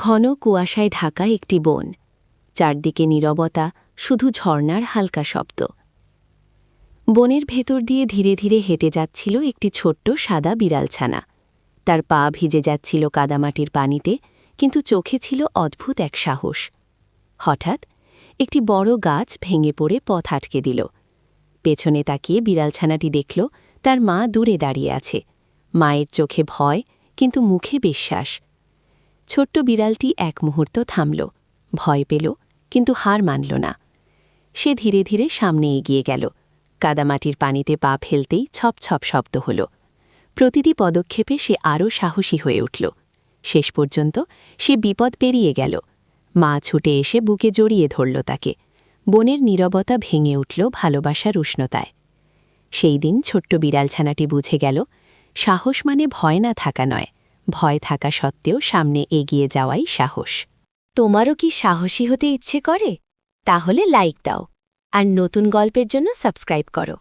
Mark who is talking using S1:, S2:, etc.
S1: ঘন কুয়াশায় ঢাকা একটি বন, চারদিকে নীরবতা, শুধু ঝর্ণার হালকা শব্দ। বনের ভেতর দিয়ে ধীরে ধীরে হেঁটে যাচ্ছিল একটি ছোট্ট সাদা বিড়ালছানা। তার পা ভিজে যাচ্ছিল কাদামাটির পানিতে, কিন্তু চোখে ছিল অদ্ভুত এক সাহস। হঠাৎ একটি বড় গাছ ভেঙে পড়ে পথ আটকে দিল। পেছনে তাকিয়ে বিড়ালছানাটি দেখল তার মা দূরে দাঁড়িয়ে আছে। মায়ের চোখে ভয়, কিন্তু মুখে বিশ্বাস। ছোট্ট বিড়ালটি এক মুহূর্ত থামল, ভয় পেল, কিন্তু হার মানল না। সে ধীরে ধীরে সামনে এগিয়ে গেল। কাদামাটির পানিতে পা ফেলতেই ছপ ছপ শব্দ হল। প্রতিটি পদক্ষেপে সে আরও সাহসী হয়ে উঠল। শেষ পর্যন্ত সে বিপদ পেরিয়ে গেল। মা ছুটে এসে বুকে জড়িয়ে ধরল তাকে। বনের নীরবতা ভেঙে উঠল ভালোবাসার উষ্ণতায়। সেই দিন ছোট্ট বিড়ালছানাটি বুঝে গেল, সাহস মানে ভয় না থাকা নয়, ভয় থাকা সত্ত্বেও সামনে এগিয়ে যাওয়াই সাহস।
S2: তোমারও কি সাহসী হতে ইচ্ছে করে? তাহলে লাইক দাও আর নতুন গল্পের জন্য সাবস্ক্রাইব করো।